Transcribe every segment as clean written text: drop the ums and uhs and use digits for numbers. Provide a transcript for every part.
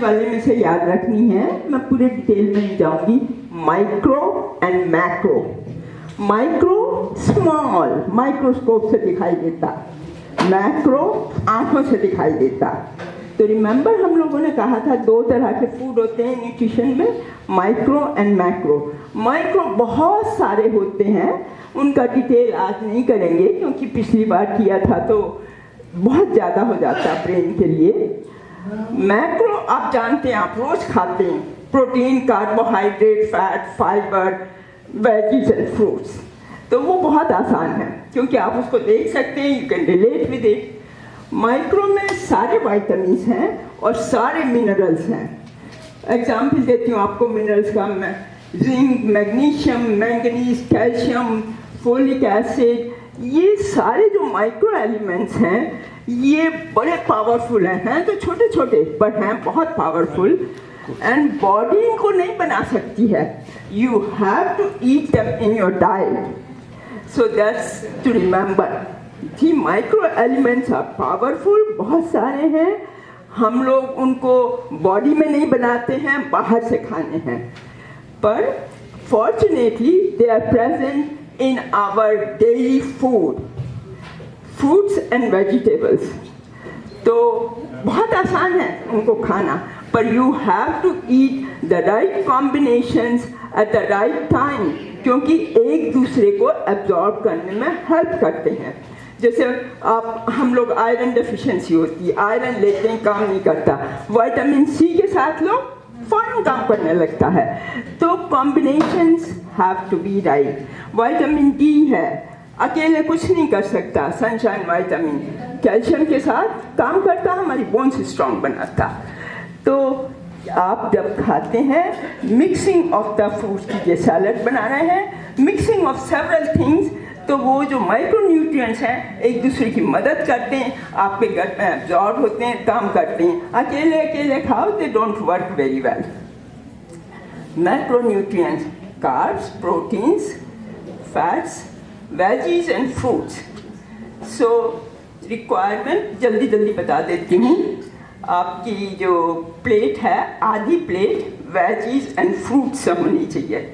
वाले में से याद रखनी है, मैं पूरे डिटेल में नहीं जाऊंगी। Micro and macro. Micro small, microscope से दिखाई देता, मैक्रो आंखों से दिखाई देता। तो रिमेंबर हम लोगों ने कहा था 2 तरह के फूड होते हैं न्यूट्रिशन में, माइक्रो एंड मैक्रो। माइक्रो बहुत सारे होते हैं, उनका डिटेल आज नहीं करेंगे क्योंकि पिछली बार किया था तो बहुत ज़्यादा हो जाता ब्रेन के लिए। मैक्रो आप जानते हैं, आप रोज खाते हैं, protein, carbohydrate, fat, fibre, veggies and fruits. तो वो बहुत आसान है क्योंकि आप उसको देख सकते हैं, you can relate with it. Micro में सारे वाइटामिन हैं और सारे मिनरल्स हैं। एग्जाम्पल देती हूँ आपको मिनरल्स का, zinc, magnesium, manganese, calcium, folic acid, ये सारे जो माइक्रो एलिमेंट्स हैं ये बड़े पावरफुल हैं तो छोटे छोटे बट हैं बहुत पावरफुल, एंड बॉडी इनको नहीं बना सकती है। You have to eat them in your diet, so that's to remember. जी, माइक्रो एलिमेंट्स आर पावरफुल, बहुत सारे हैं, हम लोग उनको बॉडी में नहीं बनाते हैं, बाहर से खाने हैं, पर fortunately they are present in our daily food, fruits and vegetables. तो बहुत आसान है उनको खाना, पर you have to eat the right combinations at the right time, क्योंकि एक दूसरे को एब्जॉर्ब करने में हेल्प करते हैं। जैसे हम लोग आयरन डेफिशिएंसी होती है, आयरन लेते हैं काम नहीं करता, विटामिन सी के साथ लो फौरन काम करने लगता है। तो combinations have to be right. Vitamin D है, अकेले कुछ नहीं कर सकता, सनशाइन विटामिन कैल्शियम के साथ काम करता, हमारी बोन्स स्ट्रॉन्ग बनाता। तो आप जब खाते हैं, मिक्सिंग ऑफ द फ्रूट्स कीजिए, सैलड बना रहे हैं, मिक्सिंग ऑफ सेवरल थिंग्स, तो वो जो माइक्रो न्यूट्रिएंट्स हैं एक दूसरे की मदद करते हैं, आपके गट में एब्जॉर्ब होते हैं, काम करते हैं। अकेले अकेले खाओ they don't work very well. Macro nutrients, carbs, proteins, fats, veggies and fruits. So requirement जल्दी जल्दी बता देती हूँ। आपकी जो प्लेट है, आधी प्लेट वेजीज एंड फ्रूट्स से होनी चाहिए,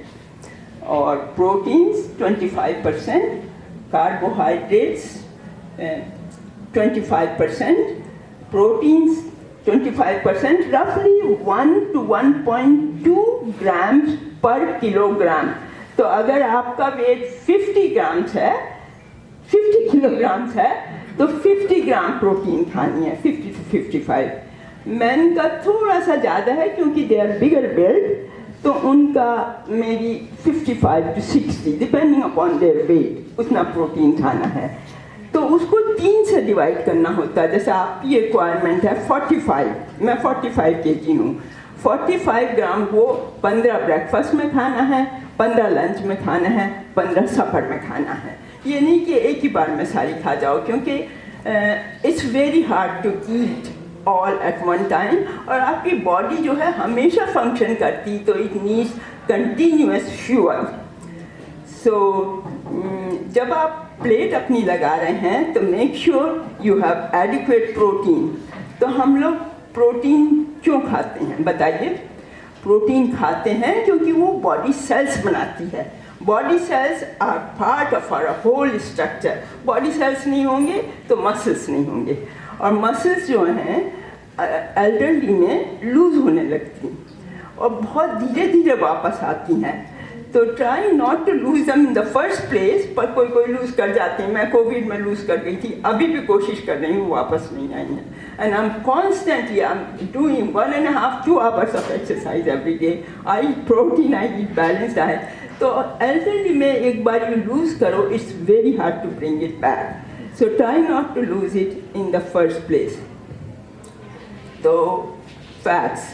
और प्रोटीन्स 25%, कार्बोहाइड्रेट्स 25%, प्रोटीन्स 25%, रफली 1 to 1.2 ग्राम्स पर किलोग्राम। तो अगर आपका वेट 50 ग्राम्स है, 50 किलोग्राम्स है, तो 50 ग्राम प्रोटीन खानी है, 50 to 55। मैन का थोड़ा सा ज़्यादा है क्योंकि दे आर बिगर बिल्ड, तो उनका मेरी 55 to 60 depending upon their weight, उतना प्रोटीन खाना है। तो उसको 3 से डिवाइड करना होता है। जैसे आपकी रिक्वायरमेंट है 45, मैं 45 kg हूँ, 45 ग्राम को 15 ब्रेकफास्ट में खाना है, 15 लंच में खाना है, 15 सफर में खाना है। ये नहीं कि एक ही बार में सारी खा जाओ, क्योंकि it's very hard to eat all at one time, और आपकी बॉडी जो है हमेशा फंक्शन करती, तो it needs continuous fuel. So जब आप प्लेट अपनी लगा रहे हैं तो make sure you have adequate protein. तो हम लोग प्रोटीन क्यों खाते हैं बताइए? प्रोटीन खाते हैं क्योंकि वो बॉडी सेल्स बनाती है। Body cells are part of our whole structure. Body cells नहीं होंगे तो मसल्स नहीं होंगे, और मसल्स जो हैं एल्डरली में लूज होने लगती हैं और बहुत धीरे धीरे वापस आती हैं। तो ट्राई नॉट टू लूज दम इन द फर्स्ट प्लेस, पर कोई कोई लूज कर जाते हैं। मैं कोविड में लूज कर गई थी, अभी भी कोशिश कर रही हूँ, वापस नहीं आई हैं। And I am constantly I am doing 1.5-2 hours of exercise every day. I eat protein, I eat balance diet. तो एल्डरली में एक बार यू लूज करो, it's very hard to bring it back. So try not to lose it in the first place. So fats,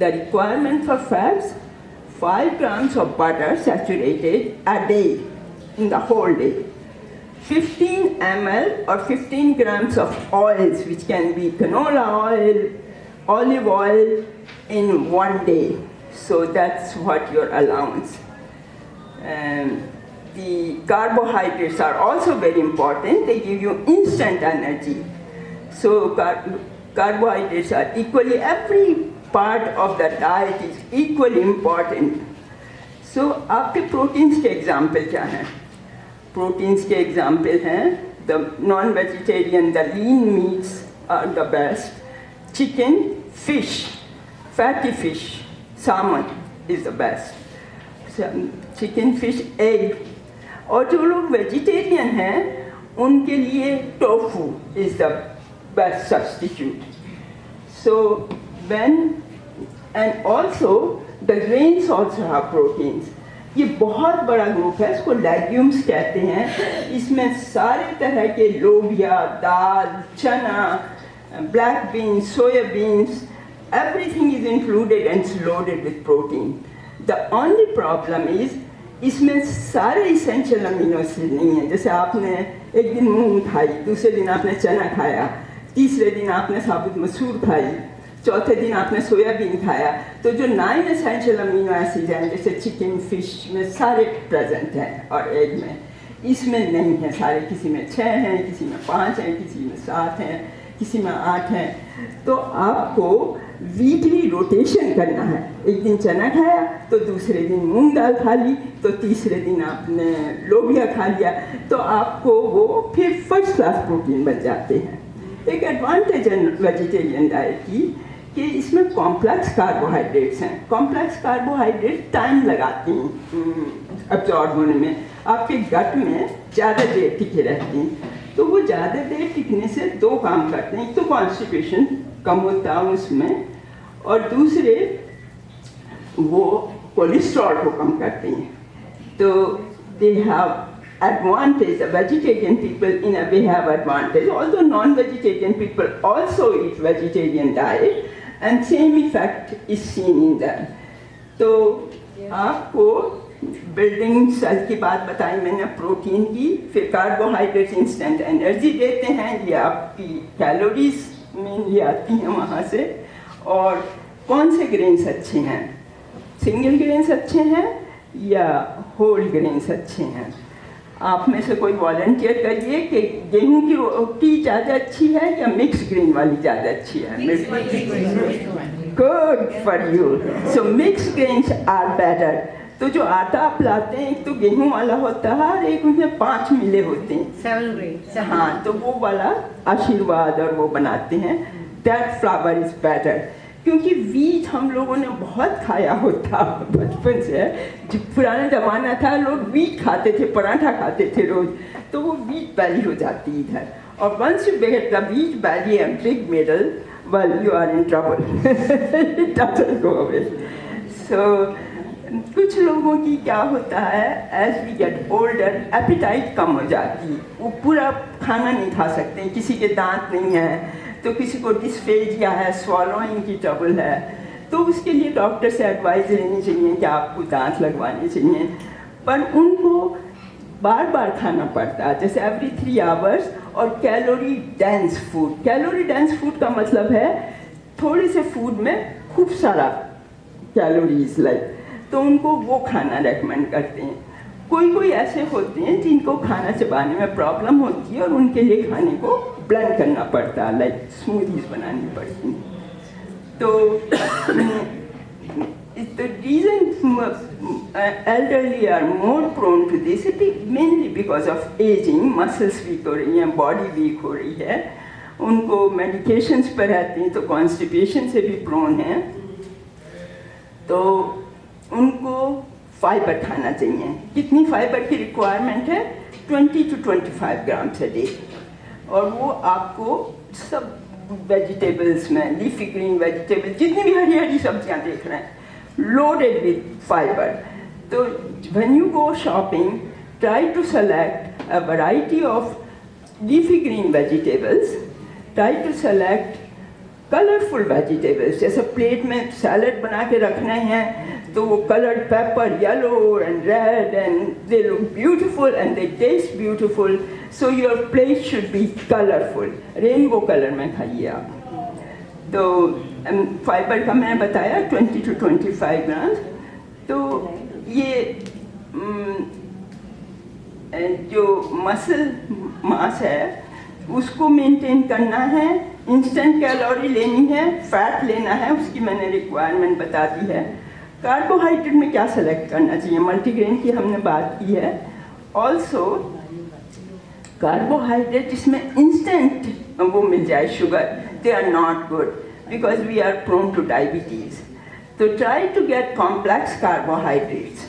the requirement for fats, 5 grams of butter saturated a day, in the whole day. 15 ml or 15 grams of oils, which can be canola oil, olive oil, in one day. So that's what your allowance. The carbohydrates are also very important. They give you instant energy. So carbohydrates are equally, every part of the diet is equally important. So आपके proteins के example क्या हैं? Proteins के example हैं the non-vegetarian, the lean meats are the best. Chicken, fish, fatty fish, salmon is the best. Chicken, fish, egg. और जो लोग vegetarian हैं उनके लिए tofu is the best substitute. So when and also the grains also have proteins. ये बहुत बड़ा group है, इसको लेग्यूम्स कहते हैं. इसमें सारे तरह के लोबिया, दाल, चना, black beans, soya beans, everything is included and it's loaded with protein. The only problem is इसमें सारे इसेंशियल अमीनो एसिड नहीं है. जैसे आपने एक दिन मूंग खाई, दूसरे दिन आपने चना खाया, तीसरे दिन आपने साबुत मसूर खाई, चौथे दिन आपने सोयाबीन खाया, तो जो 9 एसेंशियल अमीनो एसिड हैं जैसे चिकन, फिश में सारे प्रेजेंट हैं और एग में, इसमें नहीं है सारे. किसी में 6 हैं, किसी में 5 हैं, किसी में 7 हैं, किसी में 8 हैं. तो आपको वीकली रोटेशन करना है. एक दिन चना खाया तो दूसरे दिन मूंग दाल खा ली, तो तीसरे दिन आपने लोबिया खा लिया, तो आपको वो फिर फर्स्ट क्लास प्रोटीन बन जाते हैं. एक एडवांटेज है वेजिटेरियन डाइट की कि इसमें कॉम्प्लेक्स कार्बोहाइड्रेट्स हैं. कॉम्प्लेक्स कार्बोहाइड्रेट टाइम लगाती हैं अब्जॉर्ब होने में, आपके गट में ज़्यादा देर टिके रहती हैं. तो वो ज़्यादा देर टिकने से 2 काम करते हैं. एक तो कॉन्स्टिपेशन कम होता है उसमें, और दूसरे वो कोलेस्ट्रॉल को कम करते हैं. तो they have advantage. The vegetarian people in a way have advantage, although non-vegetarian people also eat vegetarian diet and same effect is seen in them. तो आपको बिल्डिंग सेल की बात बताई मैंने प्रोटीन की, फिर कार्बोहाइड्रेट्स इंस्टेंट एनर्जी देते हैं, ये आपकी कैलोरीज मेनली आती हैं वहाँ से. और कौन से ग्रेन्स अच्छे हैं? सिंगल ग्रेन्स अच्छे हैं या होल ग्रेन्स अच्छे हैं? आप में से कोई वॉलंटियर करिए कि गेहूं की रोटी ज़्यादा अच्छी है या मिक्स ग्रेन वाली ज़्यादा अच्छी है? Good for you. So mix grains are better. तो जो आटा आप लाते हैं एक तो गेहूं वाला होता है और एक उसमें 5 मिले होते हैं, 7 grains. हाँ, तो वो वाला आशीर्वाद और वो बनाते हैं. That flower is better. क्योंकि वीट हम लोगों ने बहुत खाया होता बचपन से. जब पुराना ज़माना था लोग वीट खाते थे, पराठा खाते थे रोज, तो वो वीट बैली हो जाती इधर. और once you get the wheat belly and big middle, well you are in trouble. It doesn't go away. So कुछ लोगों की क्या होता है, as we get older appetite कम हो जाती है, वो पूरा खाना नहीं खा सकते. किसी के दांत नहीं है, तो किसी को डिस्फेजिया है, स्वॉलोइंग की ट्रबल है, तो उसके लिए डॉक्टर से एडवाइस लेनी चाहिए कि आपको दांत लगवाने चाहिए. पर उनको बार बार खाना पड़ता है, जैसे एवरी 3 आवर्स. और calorie dense food. Calorie dense food का मतलब है थोड़े से फूड में खूब सारा कैलोरीज लाइक, तो उनको वो खाना रेकमेंड करते हैं. कोई कोई ऐसे होते हैं जिनको खाना चबाने में प्रॉब्लम होती है और उनके लिए खाने को ब्लेंड करना पड़ता है, लाइक स्मूदीज बनानी पड़ती हैं. तो the reason elderly are more prone to this is mainly because of aging. muscles weak हो रही हैं, body weak हो रही है, उनको medications पर रहती हैं, तो constipation से भी prone हैं. तो उनको फाइबर खाना चाहिए. कितनी फाइबर की रिक्वायरमेंट है? 20 to 25 grams a day. और वो आपको सब वेजिटेबल्स में, लीफी ग्रीन वेजिटेबल्स, जितनी भी हरी हरी सब्जियां देख रहे हैं, loaded with fiber. So when you go shopping, try to select a variety of leafy green vegetables. Try to select colorful vegetables. जैसे प्लेट में सैलड बना के रखना है तो वो colored pepper, yellow and red, and they look beautiful and they taste beautiful. So your plate should be colorful. Rainbow color में खाइए आप. तो फाइबर का मैंने बताया 20 to 25 ग्राम. तो ये जो मसल मास है उसको मेंटेन करना है, इंस्टेंट कैलोरी लेनी है, फैट लेना है, उसकी मैंने रिक्वायरमेंट बता दी है। कार्बोहाइड्रेट में क्या सेलेक्ट करना चाहिए, मल्टीग्रेन की हमने बात की है। ऑल्सो कार्बोहाइड्रेट जिसमें इंस्टेंट वो मिल जाए sugar, they are not good because we are prone to diabetes. तो try to get complex carbohydrates.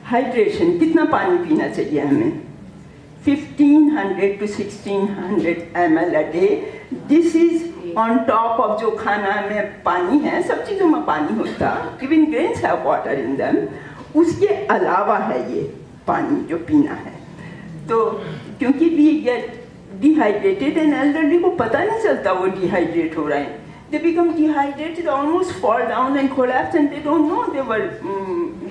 Hydration, कितना पानी पीना चाहिए हमें? 1500 to 1600 ml a day. This is on top of जो खाना में पानी है, सब चीज़ों में पानी होता, even grains have water in them, उसके अलावा है ये पानी जो पीना है। तो क्योंकि we get dehydrated and elderly को पता नहीं चलता वो डिहाइड्रेट हो रहे हैं, they become dehydrated, almost fall down and collapse and they don't know they were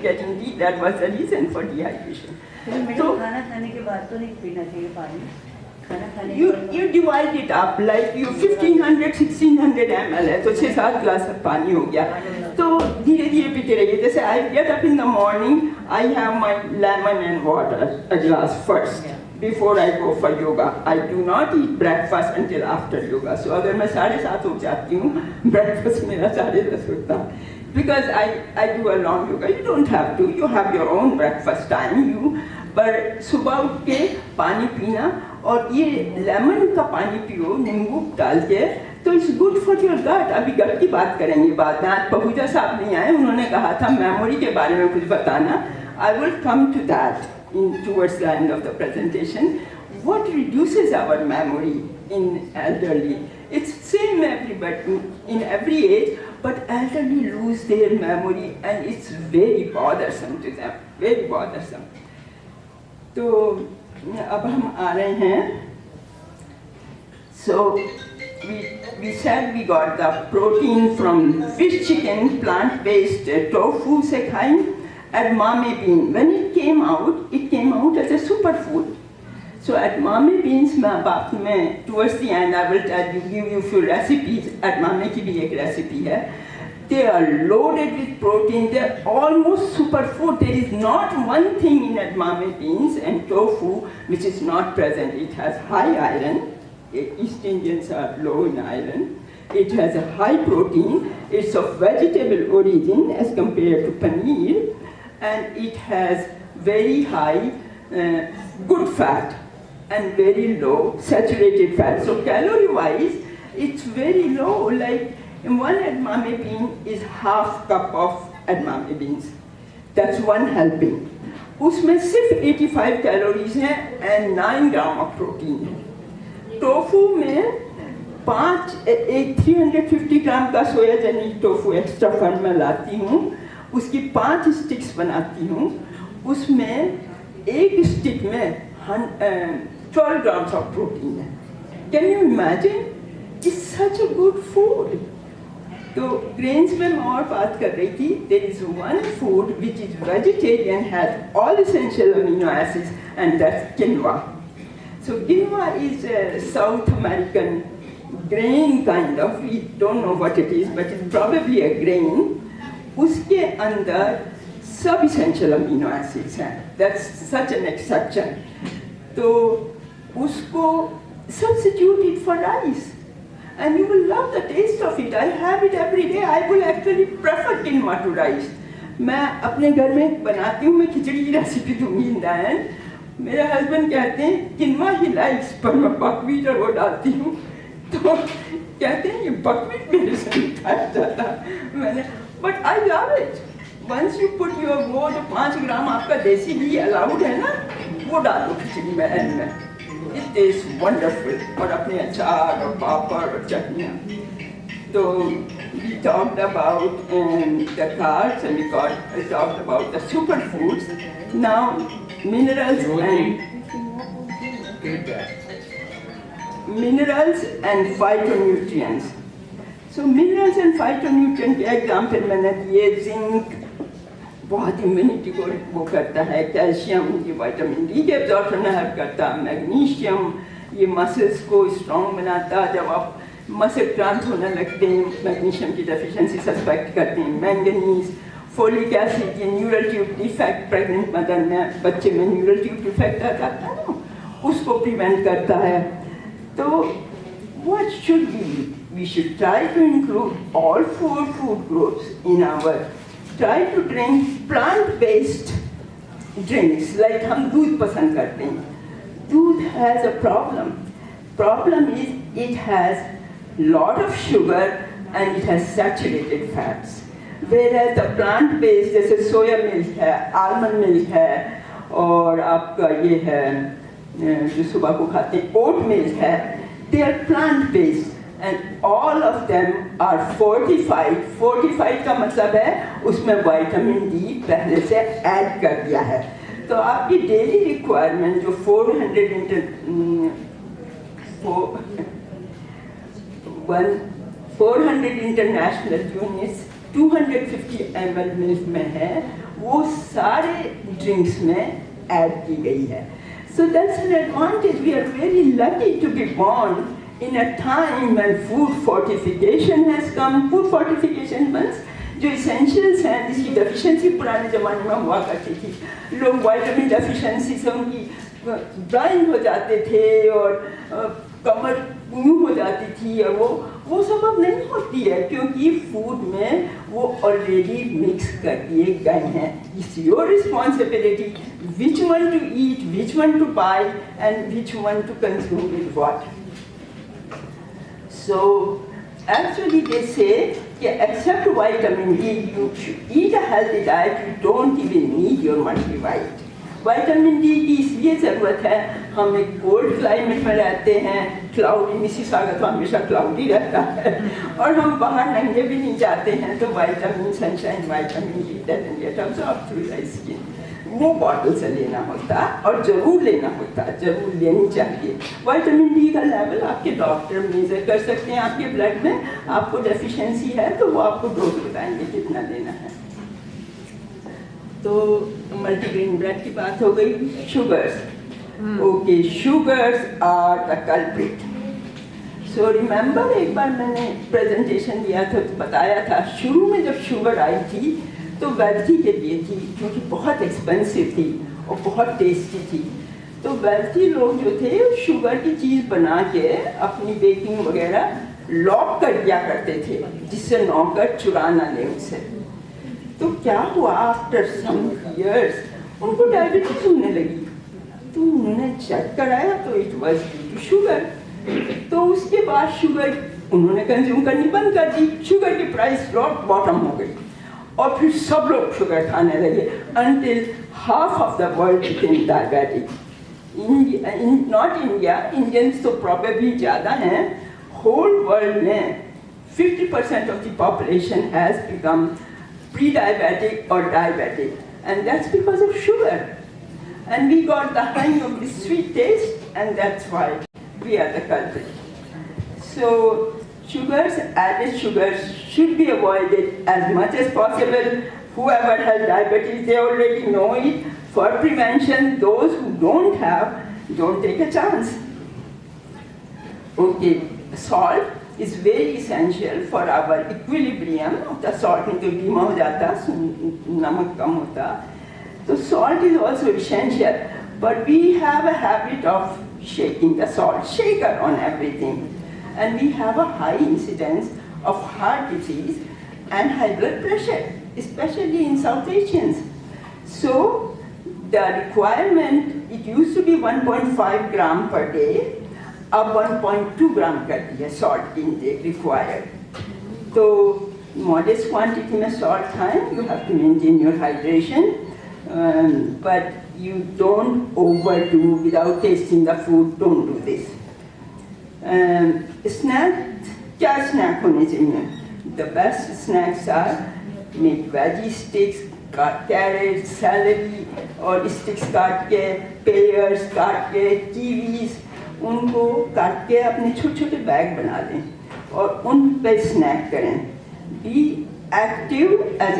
getting deep. That was the reason for dehydration. तो खाना खाने के बाद तो नहीं पीना चाहिए पानी, खाना खाने you divide it up like you 1500 1600 ml है तो 6-7 ग्लास पानी हो गया। तो धीरे धीरे पीते रहिए। जैसे I get up in the morning, I have my lemon and water a glass first before I go for yoga. I do not eat breakfast until after yoga. So अगर मैं 7:30 उठ जाती हूँ, breakfast मेरा 10:30 होता है। Because I do a long yoga. You don't have to. You have your own breakfast time. पर सुबह उठ के पानी पीना, और ये लेमन का पानी पियो नींबू डाल के, तो it's good for your gut. अभी गट की बात करेंगे बाद में। आज पहुजा साहब नहीं आए, उन्होंने कहा था मेमोरी के बारे में कुछ बताना। I will come to that in towards the end of the presentation. What reduces our memory in elderly? It's same everybody in every age, but elderly lose their memory and it's very bothersome to them, very bothersome. तो अब हम आ रहे हैं। So we said we got the protein from fish, chicken, plant-based tofu से खाएं, edamame bean. When it came out as a superfood. So edamame beans में towards the end I will give you few recipes. Edamame की भी एक recipe है। They are loaded with protein. They are almost superfood. There is not one thing in edamame beans and tofu which is not present. It has high iron. East Indians are low in iron. It has a high protein. It's of vegetable origin as compared to paneer, and it has very high good fat and very low saturated fat. So calorie-wise, it's very low. Like one edamame bean is half cup of edamame beans. That's one helping. उसमें सिर्फ 85 calories हैं and 9 gram of protein है। Tofu में 350 ग्राम का सोया genic tofu extra firm में लाती हूँ, उसकी 5 स्टिक्स बनाती हूँ। उसमें एक स्टिक में 12 grams of protein है। Can you imagine? It's such a good food. तो grains में मैं और बात कर रही थी। There is one food which is vegetarian, has all essential amino acids, and that's quinoa. So quinoa is a South American grain kind of. We don't know what it is, but it's probably a grain. उसके अंदर सब essential amino acids हैं। That's such an exception. तो उसको substitute it for rice and you will love the taste of it. I have it every day. I will actually prefer quinoa to rice. मैं अपने घर में बनाती हूँ, मैं खिचड़ी की रेसिपी दूंगी इन द एंड। मेरे हस्बैंड कहते हैं किनवा ही लाइक्स, पर मैं बकवीट और वो डालती हूँ तो कहते हैं ये बकवीट मेरे से नहीं खाया जाता। मैंने but I love it. Once you put your वो जो 5 ग्राम आपका देसी घी अलाउड है ना, वो डाल दो खिचड़ी में एंड में। It is wonderful. और अपने अचार और पापड़ और चटनियाँ। तो we talked about the carbs and we talked about the superfoods. Now minerals and phytonutrients. So minerals and phytonutrients के एग्जाम्पल मैंने दिए। जिंक बहुत इम्यूनिटी को वो करता है, कैल्शियम ये विटामिन डी के एब्जॉर्प्शन में हेल्प करता है, मैग्नीशियम ये मसल्स को स्ट्रॉन्ग बनाता है। जब आप मसल क्रांत होने लगते हैं, मैग्नीशियम की डेफिशिएंसी सस्पेक्ट करते हैं। मैंगनीज, फोलिक एसिड ये neural tube defect, pregnant mother में बच्चे में न्यूरल ट्यूब डिफेक्ट आ जाता है ना, उसको प्रिवेंट करता है। तो what should we eat? We should try to include all 4 food groups in our, try to drink plant-based drinks, like हम दूध पसंद करते हैं. दूध has a problem. Problem is it has lot of sugar and it has saturated fats. Whereas the plant-based जैसे soya milk है, almond milk है, और आपका ये है जो सुबह को खाते हैं oat milk है, they are plant-based and all of them are fortified. Fortified का मतलब है उसमें विटामिन डी पहले से ऐड कर दिया है. तो आपकी डेली रिक्वायरमेंट जो 400 इंटरनेशनल यूनिट्स 250 ml मिल्क में है, वो सारे ड्रिंक्स में ऐड की गई है. So that's an advantage. We are very lucky to be born in a time when food fortification has come. Food fortification means जो essentials हैं जिसकी deficiency पुराने ज़माने में हुआ करती थी. लोग vitamin deficiency से उनकी blind हो जाते थे और कमर यूँ हो जाती थी, और वो सब अब नहीं होती है क्योंकि फूड में वो ऑलरेडी मिक्स कर दिए गए हैं. It's your responsibility which one to eat, which one to buy and which one to consume with what. So actually they say that except vitamin D you should eat a healthy diet, you don't even need your multivitamin. Vitamin D की इसलिए ज़रूरत है, हम एक cold climate में रहते हैं, cloudy Mississauga तो हमेशा क्लाउडी रहता है और हम बाहर नंगे भी नहीं जाते हैं, तो vitamin sunshine vitamin D doesn't get absorb through the skin. वो बॉटल से लेना होता और ज़रूर लेना होता, ज़रूर लेनी चाहिए. विटामिन डी का लेवल आपके डॉक्टर मेजर कर सकते हैं. आपके ब्लड में आपको डेफिशिएंसी है तो वो आपको डोज बताएंगे कितना लेना है. तो मल्टीग्रेन ब्रेड की बात हो गई. Sugars, okay, sugars are the culprit. So remember एक बार मैंने प्रेजेंटेशन दिया था तो बताया था शुरू में जब शुगर आई थी तो वेल्थी के लिए थी क्योंकि बहुत एक्सपेंसिव थी और बहुत टेस्टी थी. तो वेल्थी लोग जो थे शुगर की चीज़ बना के अपनी बेकिंग वगैरह लॉक कर दिया करते थे जिससे नौकर चुरा ना ले उनसे. तो क्या हुआ, आफ्टर सम इयर्स उनको डायबिटीज होने लगी. तो उन्होंने चेक कराया तो it was due to sugar. तो उसके बाद शुगर उन्होंने कंज्यूम करनी बंद कर दी. शुगर की प्राइस रॉक बॉटम हो गई और फिर सब लोग शुगर खाने लगे until half of the world became diabetic. Not India, Indians तो probably ज़्यादा हैं. Whole world में 50% of the population has become pre-diabetic or diabetic, and that's because of sugar. And we got the hang of the sweet taste, and that's why we are the culprit. So sugars, added sugars should be avoided as much as possible. Whoever has diabetes, they already know it. For prevention, those who don't have, don't take a chance. Okay, salt is very essential for our equilibrium of the salt. नहीं तो धीमा हो जाता, नमक कम होता. So salt is also essential, but we have a habit of shaking the salt shaker on everything, and we have a high incidence of heart disease and high blood pressure, especially in South Asians. So the requirement, it used to be 1.5 gram per day. अब 1.2 gram कर दिया salt intake required. तो modest quantity में salt खाएं. You have to maintain your hydration, but you don't overdo without tasting the food. Don't do this. Snack, क्या snack होने चाहिए? The best snacks are make veggie sticks, carrot, celery और sticks काट के, pairs काट के, Kiwis उनको काट के अपने छोटे छोटे बैग बना लें और उन पे स्नैक करें. Be active as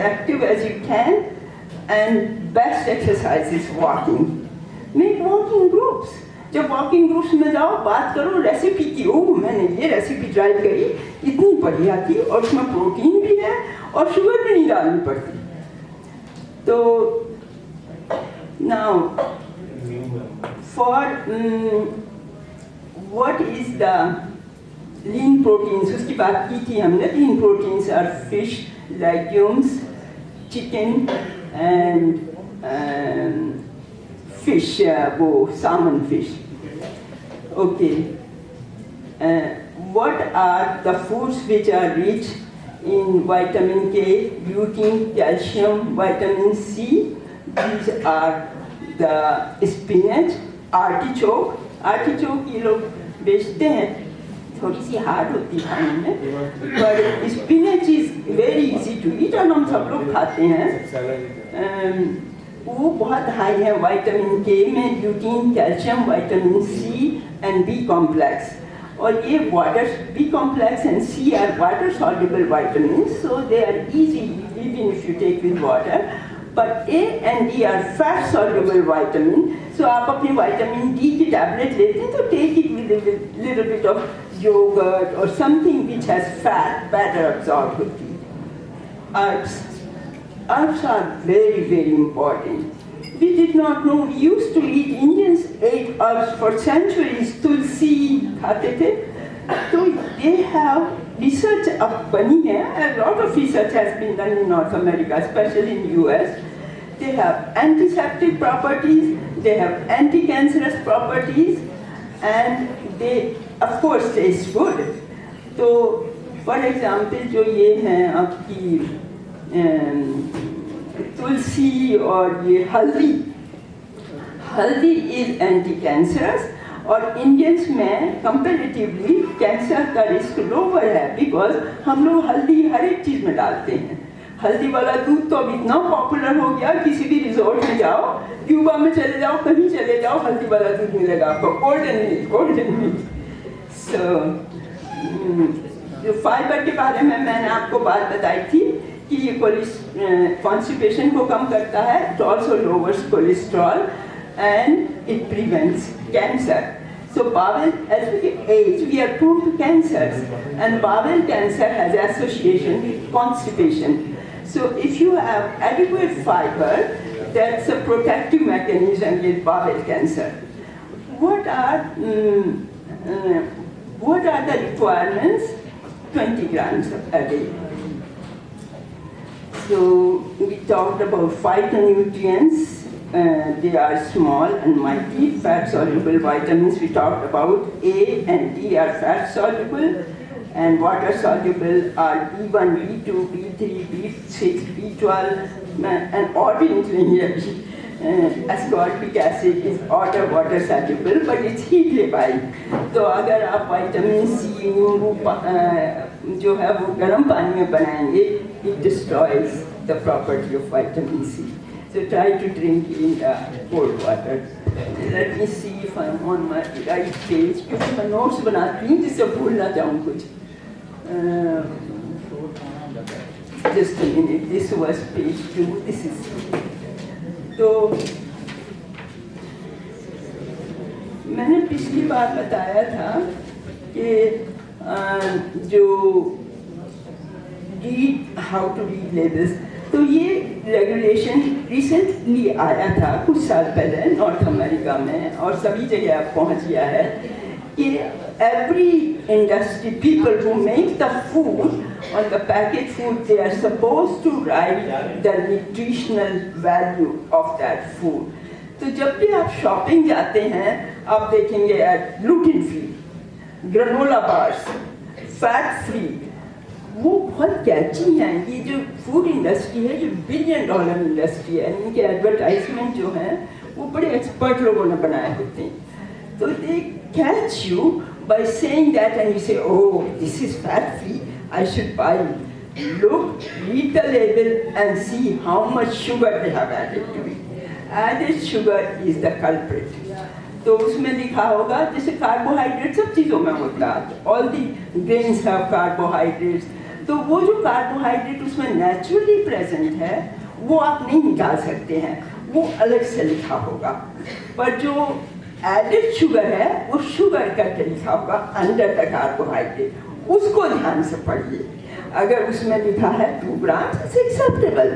you can, and best exercise is walking. Make walking groups. जब वॉकिंग ग्रुप्स में जाओ, बात करो रेसिपी की. ओह, मैंने ये रेसिपी ट्राई करी, इतनी बढ़िया थी और उसमें प्रोटीन भी है और शुगर भी नहीं डालनी पड़ती. तो now for what is the lean proteins? उसकी बात की थी हमने. Lean proteins are fish, legumes, chicken and fish, वो salmon fish. Okay. What are the foods which are rich in vitamin K, lutein, calcium, vitamin C? These are the spinach, artichoke. Artichoke ये लोग बेचते हैं, थोड़ी सी hard होती है खाने में, पर spinach is very easy to eat और हम सब लोग खाते हैं. वो बहुत हाई है विटामिन के में, lutein, calcium, vitamin C and B complex. और ये water, B complex and C are water soluble vitamins, so they are easy even if you take with water. But A and D are fat soluble vitamin, so आप अपने vitamin D की tablet लेते हैं तो take it with a little bit of yogurt or something which has fat, better absorbed होती है. Herbs. Herbs are very, very important. We did not know. We used to eat. Indians ate herbs for centuries. Tulsi खाते थे. So they have research अब बनी है. A lot of research has been done in North America, especially in US. They have antiseptic properties. They have anti-cancerous properties, and they, of course, taste good. So, for example, जो ये हैं आपकी तुलसी और ये हल्दी. हल्दी इज एंटी कैंसरस और Indians में कंपैरेटिवली कैंसर का रिस्क लोअर है, बिकॉज हम लोग हल्दी हर एक चीज में डालते हैं. हल्दी वाला दूध तो अब इतना पॉपुलर हो गया, किसी भी रिजॉर्ट में जाओ, क्यूबा में चले जाओ, कहीं चले जाओ, हल्दी वाला दूध मिलेगा आपको. Golden milk. सो जो फाइबर के बारे में मैंने आपको बात बताई थी कि ये कॉन्स्टिपेशन को कम करता है. It also lowers cholesterol and it prevents cancer. So bowel, as we age, we are prone to cancers, and bowel cancer has association with constipation. So if you have adequate fiber, that's a protective mechanism with bowel cancer. What are the requirements? 20 grams a day. So we talked about phytonutrients. They are small and mighty. Fat soluble vitamins we talked about. A and D are fat soluble, and water soluble are B1, B2, B3, B6, B12, and ordinate lineage. Ascorbic acid is water soluble, but it's heat labile. तो अगर आप vitamin C नींबू जो है वो गर्म पानी में बनाएंगे, it destroys the property of vitamin C. So try to drink in the cold water. Let me see if I'm on my right page. क्योंकि मैं notes बनाती हूँ जिससे भूल ना जाऊँ कुछ. Just a minute. This was page 2. This is. तो मैंने पिछली बार बताया था कि जो read how to read labels. तो ये रेगुलेशन रिसेंटली आया था कुछ साल पहले नॉर्थ अमेरिका में, और सभी जगह अब पहुंच गया है कि every industry, people who make the food on the package food, they are suppose to write the nutritional value of that food. तो जब भी आप शॉपिंग जाते हैं आप देखेंगे gluten free, granola bars, fat free. वो बहुत कैची हैं. ये जो फूड इंडस्ट्री है, जो $1 बिलियन इंडस्ट्री है, इनके एडवर्टाइजमेंट जो हैं वो बड़े एक्सपर्ट लोगों ने बनाए होते हैं. तो they catch you by saying that and you say oh this is fat free, I should buy. Look, read the label and see how much sugar they have added to it. Added sugar is the culprit. तो उसमें लिखा होगा जैसे carbohydrate सब चीज़ों में होता है, all the grains have carbohydrates. तो वो जो कार्बोहाइड्रेट उसमें नेचुरली प्रेजेंट है वो आप नहीं निकाल सकते हैं, वो अलग से लिखा होगा. पर जो एडेड शुगर है वो शुगर करके लिखा होगा अंडर द कार्बोहाइड्रेट, उसको ध्यान से पढ़िए. अगर उसमें लिखा है 2 ग्राम इट्स एक्सेप्टेबल.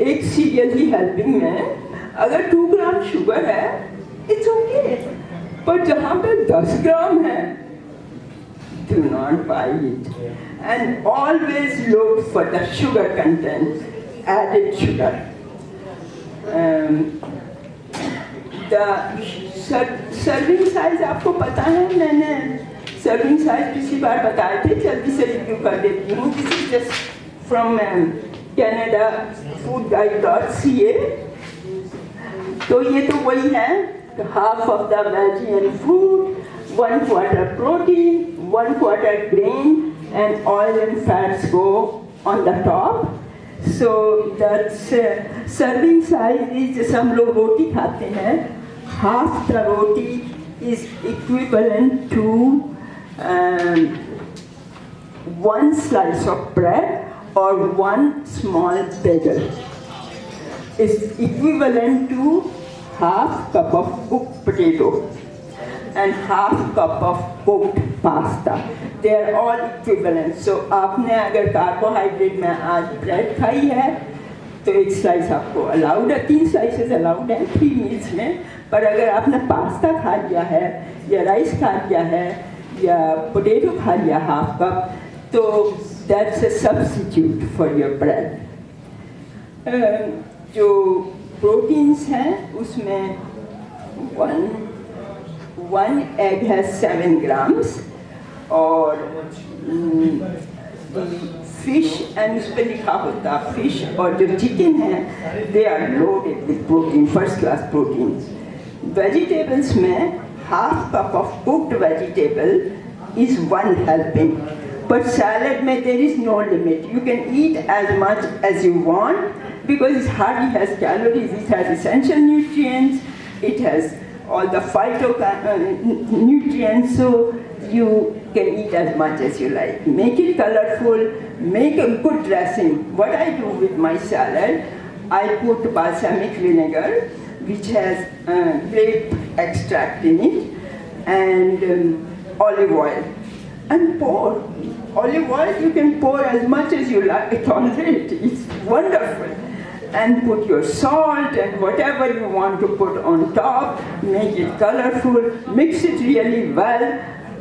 एक सीरियल की हेल्पिंग में अगर 2 ग्राम शुगर है इट्स ओके, पर जहाँ पे 10 ग्राम है do not buy it. And always look for the sugar content, added sugar. The serving size आपको पता है, मैंने सर्विंग साइज पिछली बार बताए थे, जल्दी से रिव्यू कर देती हूँ. This is just from Canada foodguide.ca. तो ये तो वही है, half of the veggie and fruit, 1/4 protein, 1/4 grain, and oil and fats go on the top. So that's serving size is, जैसे हम लोग रोटी खाते हैं, half the roti is equivalent to 1 slice of bread or 1 small bagel. Is equivalent to half cup of cooked potato and half cup of cooked pasta. They are all equivalent. So आपने अगर carbohydrate में आज bread खाई है तो 1 slice आपको allowed है, 3 slices allowed है 3 मील्स में. पर अगर आपने पास्ता खा लिया है या राइस खा लिया है या पोटैटो खा लिया हाफ कप, तो that's a substitute for your bread. जो प्रोटीन्स हैं उसमें one egg has 7 grams और फिश एंड उस पर लिखा होता फिश और जो चिकन है they are loaded with protein, first class protein. Vegetables में half cup of cooked vegetable is 1 helping, but salad में there is no limit. You can eat as much as you want because it hardly has calories. It has essential nutrients. It has all the nutrients, so you can eat as much as you like. Make it colorful. Make a good dressing. What I do with my salad, I put balsamic vinegar, which has grape extract in it, and olive oil. And pour. Olive oil you can pour as much as you like, tolerate. It's wonderful. And put your salt and whatever you want to put on top. Make it colorful. Mix it really well.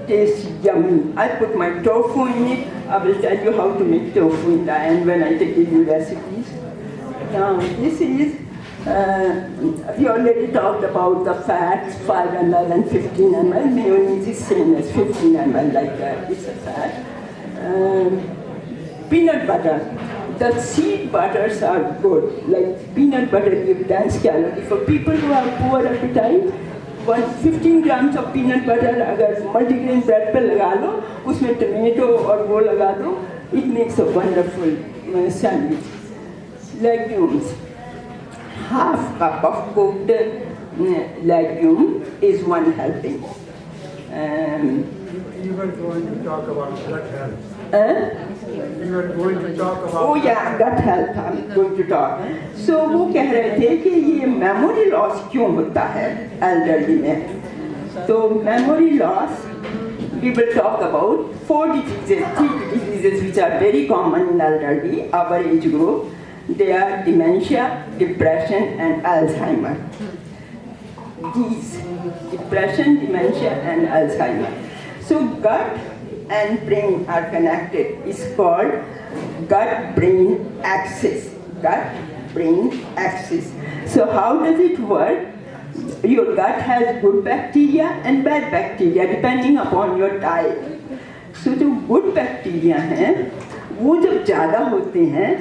Tastes yummy. I put my tofu in it. I will tell you how to make tofu in the end when I give you recipes. Now this is, we already talked about the fats, 5 ml and 15 ml. Mayonnaise is same as 15 ml, like that. It's a fat. Peanut butter. The seed butters are good. Like peanut butter gives dense calorie. For people who have poor appetite, 15 grams of peanut butter अगर multigrain bread पे लगा लो, उसमें tomato और वो लगा दो, it makes a wonderful sandwich. Legumes. Half cup of cooked legume is 1 helping. You were going to talk about gut health. You were going to talk about. Oh yeah, gut health. I'm going to talk. So वो कह रहे थे कि ये memory loss क्यों होता है elderly में. तो memory loss, we will talk about 4 diseases, 3 diseases which are very common in elderly, our age group. They are dementia, depression, and Alzheimer. These depression, dementia, and Alzheimer. So gut and brain are connected. It's called gut-brain axis. Gut-brain axis. So how does it work? Your gut has good bacteria and bad bacteria depending upon your diet. So जो good bacteria हैं, वो जब ज़्यादा होते हैं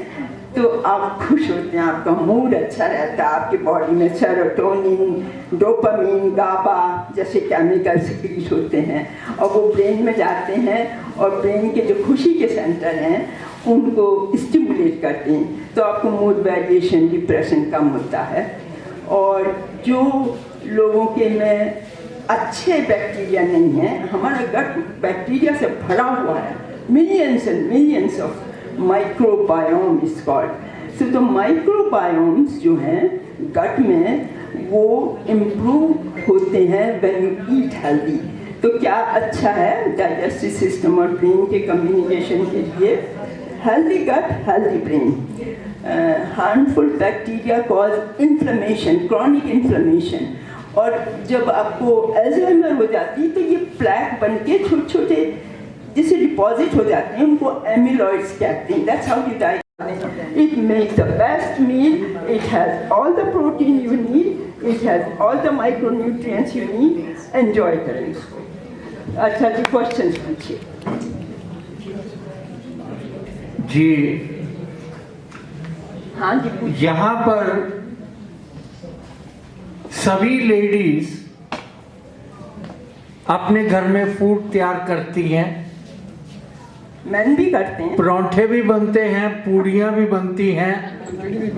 तो आप खुश होते हैं, आपका मूड अच्छा रहता है, आपकी बॉडी में सेरोटोनिन, डोपामिन, गाबा जैसे केमिकल सिक्रीट होते हैं और वो ब्रेन में जाते हैं और ब्रेन के जो खुशी के सेंटर हैं उनको स्टिमुलेट करते हैं, तो आपको मूड वेरिएशन, डिप्रेशन कम होता है. और जो लोगों के में अच्छे बैक्टीरिया नहीं हैं, हमारा गट बैक्टीरिया से भरा हुआ है, millions and millions of microbiome is called. So the microbiomes जो हैं gut में वो improve होते हैं when you eat healthy. तो क्या अच्छा है digestive system और brain के communication के लिए? Healthy gut, healthy brain. Harmful bacteria cause inflammation, chronic inflammation. और जब आपको Alzheimer हो जाती तो ये plaque बन के छोटे छोटे जिससे डिपॉजिट हो जाते हैं उनको एमिलॉइड्स कहते हैं. That's how you die. It makes the best meal. It has all the protein you need. It has all the micronutrients you need. Enjoy करें इसको. अच्छा जी, क्वेश्चंस पूछिए. जी हाँ जी पूछिए. यहाँ पर सभी लेडीज अपने घर में फूड तैयार करती हैं. मैन भी करते हैं. परांठे भी बनते हैं, पूड़ियाँ भी बनती हैं, खिचड़ी भी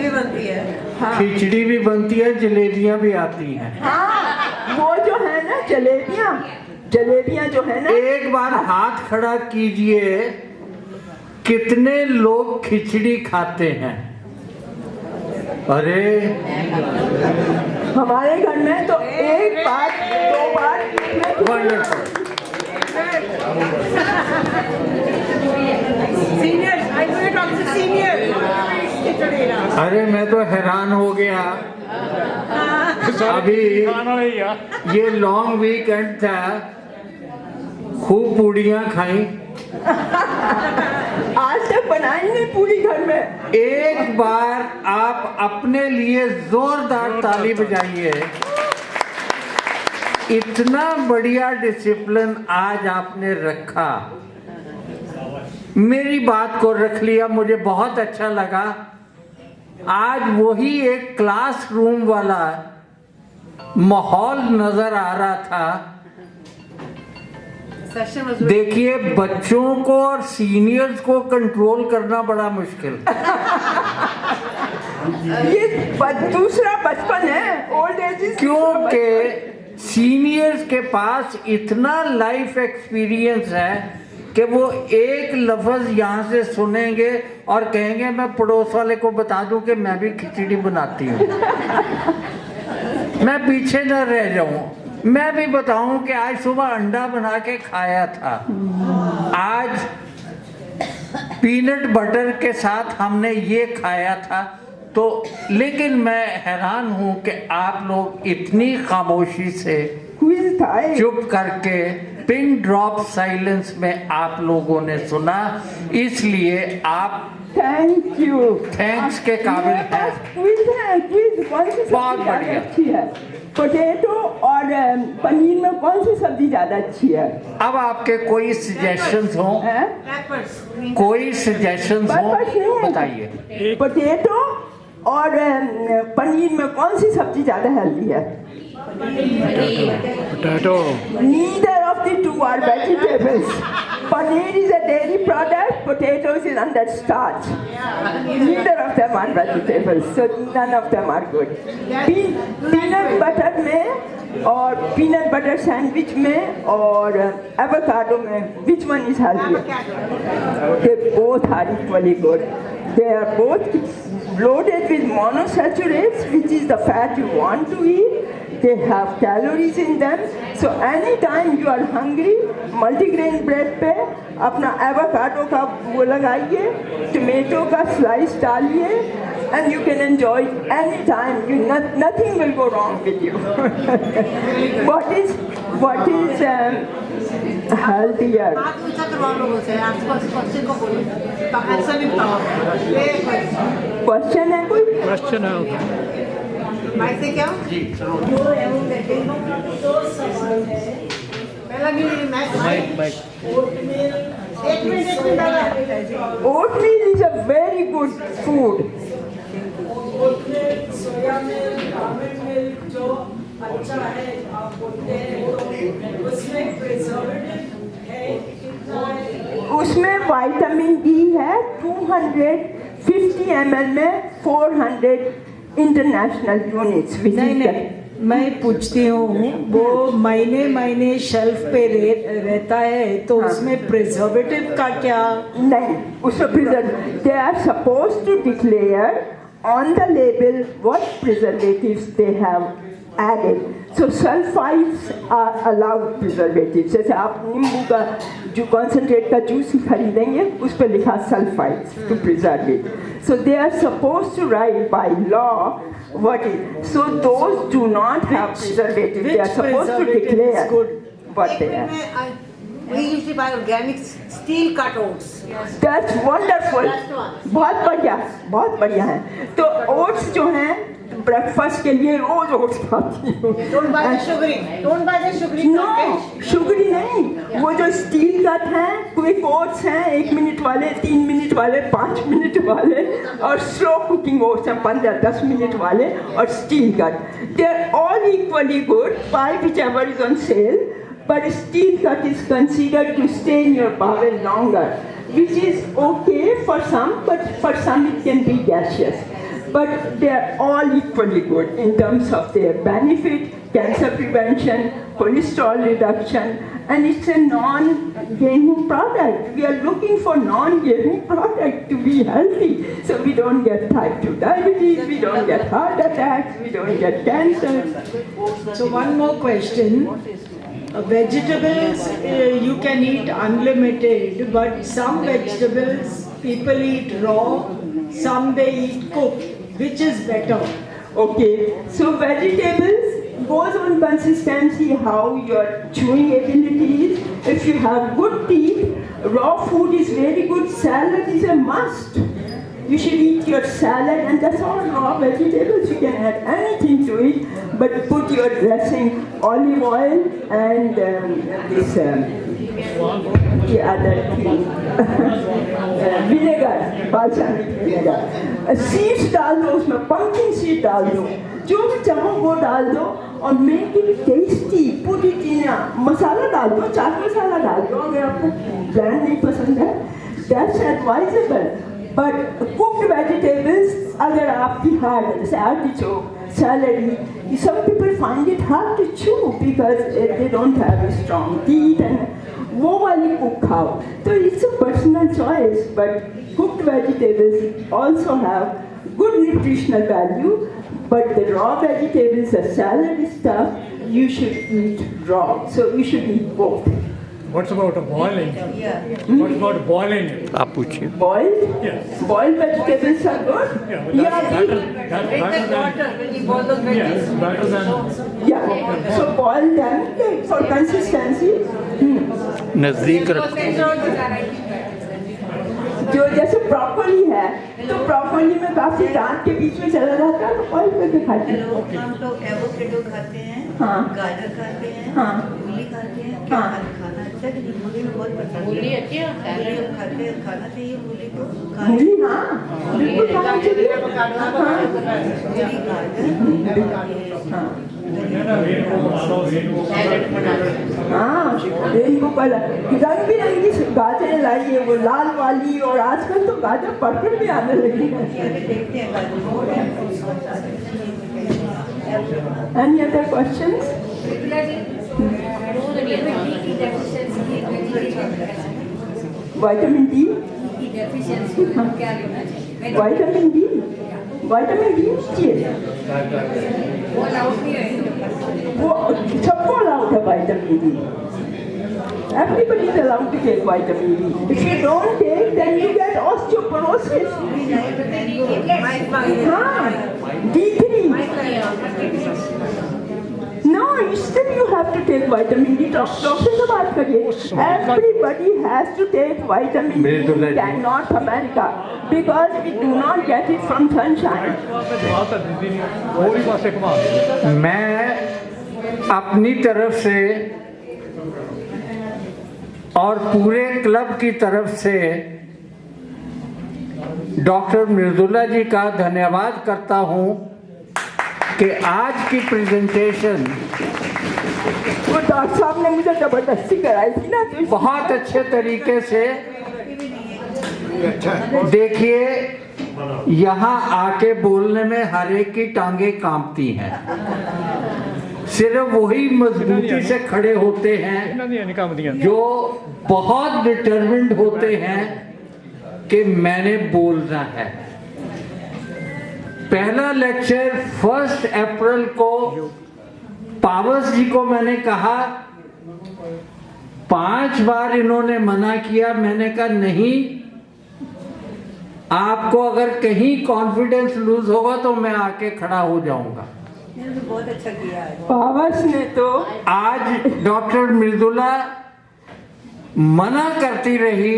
बनती है. हाँ. खिचड़ी भी बनती है, जलेबियाँ भी आती हैं. हाँ, वो जो है ना जलेबियाँ जो है ना. एक बार हाथ खड़ा कीजिए, कितने लोग खिचड़ी खाते हैं? अरे हमारे घर में तो एक बार 2 बार. वंडरफुल. अरे मैं तो हैरान हो गया. अभी ये लॉन्ग वीकेंड था, खूब पूड़ियाँ खाई. आज तक बनाई नहीं पूरी घर में. एक बार आप अपने लिए जोरदार ताली बजाइए. इतना बढ़िया डिसिप्लिन आज आपने रखा. मेरी बात को रख लिया, मुझे बहुत अच्छा लगा. आज वही एक क्लासरूम वाला माहौल नजर आ रहा था. देखिए, बच्चों को और सीनियर्स को कंट्रोल करना बड़ा मुश्किल. ये दूसरा बचपन है. Old age. क्योंकि सीनियर्स के पास इतना लाइफ एक्सपीरियंस है कि वो एक लफ्ज यहाँ से सुनेंगे और कहेंगे मैं पड़ोस वाले को बता दूं कि मैं भी खिचड़ी बनाती हूँ. मैं पीछे न रह जाऊं. मैं भी बताऊं कि आज सुबह अंडा बना के खाया था. आज पीनट बटर के साथ हमने ये खाया था. तो लेकिन मैं हैरान हूं कि आप लोग इतनी खामोशी से चुप करके पिन ड्रॉप साइलेंस में आप लोगों ने सुना. इसलिए आप थैंक यू. थैंक्स के काबिल हैं. क्विज कौन सी बहुत सब्जी बढ़िया. अच्छी है? पोटैटो और पनीर में कौन सी सब्जी ज्यादा अच्छी है? अब आपके कोई सजेशंस हो? कोई सजेशंस हो बताइए. पोटैटो और पनीर में कौन सी सब्जी ज्यादा हेल्दी है? Potato. Neither of the two are vegetables. Paneer is a dairy product. Potatoes is under starch. Neither of them are vegetables, so none of them are good. Peanut butter में और peanut butter sandwich में और avocado में, which one is healthier? They both are equally good. They are both loaded with monosaturates, which is the fat you want to eat. They have calories in them. So anytime you are hungry, multigrain bread पे अपना avocado का वो लगाइए, tomato का slice डालिए, and you can enjoy anytime. Nothing will go wrong with you. What is healthier? Question है कोई? Question है. माइक से क्या? जी पहला माइक. एक minute. Oatmeal is a very good food. oatmeal, soya milk, almond milk जो अच्छा है आप बोलते हैं तो उसमें प्रिजर्वेटिव है कितना है? उसमें विटामिन डी है 250 ml में 400 इंटरनेशनल यूनिट्स. नहीं मैं पूछती हूँ वो महीने शेल्फ पे रहता है तो उसमें प्रिजर्वेटिव का क्या? नहीं, उसमें preservative. They are suppose to declare on the label what preservatives they have added. So sulfites are allowed preservatives. जैसे आप नींबू का जो concentrate का जूस खरीदेंगे उस पर लिखा sulfites to preserve it. So they are supposed to write by law what is. So those do not have preservatives. They are supposed to declare what they are. We usually buy organic steel cut oats. That's wonderful. That's one. बहुत बढ़िया है. तो oats जो हैं breakfast के लिए रोज oats खाती हूँ. Don't buy the sugary. Don't buy the sugary no package. Sugary नहीं, वो जो स्टील कट हैं, क्विक ओट्स हैं, 1 मिनट वाले, 3 मिनट वाले, 5 मिनट वाले, और स्लो कुकिंग ओट्स हैं 15-10 मिनट वाले, और steel cut. They are all equally good. Buy whichever is on sale, but steel cut is considered to stay in your bowel longer, which is okay for some, but for some it can be gaseous. But they are all equally good in terms of their benefit, cancer prevention, cholesterol reduction, and it's a non-gehu product. We are looking for non-gehu product to be healthy, so we don't get type 2 diabetes, we don't get heart attacks, we don't get cancer. So one more question. Vegetables you can eat unlimited, but some vegetables people eat raw, some they eat cooked. Which is better? Okay, so vegetables goes on consistency, how your chewing ability is. If you have good teeth, raw food is very good. Salad is a must. You should eat your salad, and that's all raw vegetables. You can add anything to it, but put your dressing, olive oil, and the other thing, vinegar, balsamic vinegar. Seeds डाल दो उसमें, pumpkin seed डाल दो, जो भी चाहो वो डाल दो, और make it tasty. Put it in a मसाला डाल दो, चाट मसाला डाल दो, अगर आपको ब्रांड नहीं पसंद है, that's advisable. But cooked vegetables, अगर आपकी hard है, जैसे artichoke, celery, some people find it hard to chew because they don't have strong teeth, and वो वाली cook खाओ. So it's a personal choice, but cooked vegetables also have good nutritional value. But the raw vegetables, the salad stuff, you should eat raw. So you should eat both. What's about boiling? Yeah. What about boiling it? आप पूछिए. Boiled? Yes. Boiled vegetables are good? Yeah, but that's better. That's Drink better that water than. when you boil those Yes, veggies. better than. Yeah. So boil them for consistency. नजदीक रख. जो जैसे broccoli है, तो broccoli में काफी दांत के बीच में चला जाता है, तो बॉइल करके खाते हैं. लोग हम लोग एवोकेडो खाते हैं, हाँ. गाजर खाते हैं, हाँ. मूली खाते हैं. क्या हाँ. खाना अच्छा है, लेकिन मूली में बहुत पसंद है. मूली अच्छी है, मूली हम खाते हैं, खाना चाहिए मूली को. मूली, हाँ, बिल्कुल खाना चाहिए. मूली, गाजर, हाँ. सैलेड बनाते हाँ, रेनबो कलर, रंग बिरंगी गाजरें लाई है, वो लाल वाली, और आजकल तो गाजर पर्पल भी आने लगी है. देखते हैं गाजर. Any other questions? Vitamin D? Vitamin D? Vitamin D चाहिए. वो सबको अलाउड है vitamin D. Everybody is allowed to take vitamin D. If you don't take, then you get osteoporosis. हाँ, D3. No, still you have to take vitamin D. Doctor से बात करिए. Everybody has to take vitamin D in North America because we do not get it from sunshine. और ही पासे कमा. मैं अपनी तरफ से और पूरे क्लब की तरफ से डॉक्टर मृदुला जी का धन्यवाद करता हूं कि आज की प्रेजेंटेशन वो डॉक्टर साहब ने मुझे जबरदस्ती कराई थी ना, तो बहुत अच्छे तरीके से. देखिए, यहाँ आके बोलने में हर एक की टांगे कांपती हैं. सिर्फ वही मजबूती से खड़े होते हैं जो बहुत डिटरमिन्ड होते हैं कि मैंने बोलना है. पहला लेक्चर 1 अप्रैल को पावस जी को मैंने कहा, 5 बार इन्होंने मना किया. मैंने कहा नहीं, आपको अगर कहीं कॉन्फिडेंस लूज होगा तो मैं आके खड़ा हो जाऊंगा. बहुत अच्छा किया है. पावस ने तो आज डॉक्टर मृदुला मना करती रही,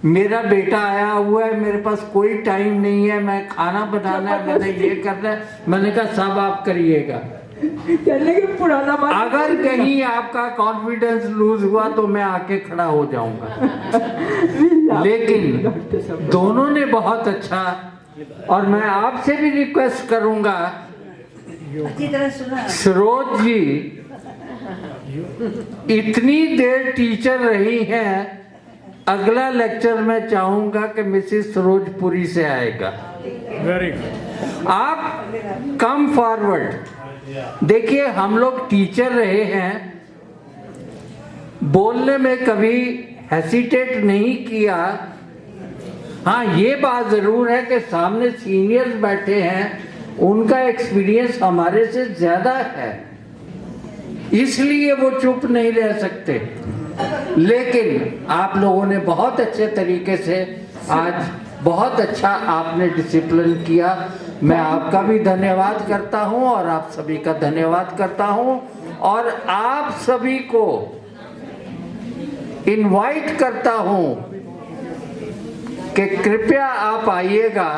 मेरा बेटा आया हुआ है, मेरे पास कोई टाइम नहीं है, मैं खाना बनाना है, मैंने ये करना है। मैंने कहा सब आप करिएगा, कहने के पुराना बात, अगर कहीं आपका कॉन्फिडेंस लूज हुआ तो मैं आके खड़ा हो जाऊंगा। लेकिन दोनों ने बहुत अच्छा, और मैं आपसे भी रिक्वेस्ट करूंगा अच्छी तरह सुना। सरोज जी इतनी देर टीचर रही हैं, अगला लेक्चर मैं चाहूंगा कि मिसेस सरोजपुरी से आएगा। Very good. आप कम फॉरवर्ड। देखिए हम लोग टीचर रहे हैं, बोलने में कभी हेसिटेट नहीं किया। हाँ ये बात जरूर है कि सामने सीनियर्स बैठे हैं, उनका एक्सपीरियंस हमारे से ज्यादा है, इसलिए वो चुप नहीं रह सकते। लेकिन आप लोगों ने बहुत अच्छे तरीके से आज बहुत अच्छा आपने डिसिप्लिन किया। मैं आपका भी धन्यवाद करता हूं और आप सभी का धन्यवाद करता हूं, और आप सभी को इनवाइट करता हूं कि कृपया आप आइएगा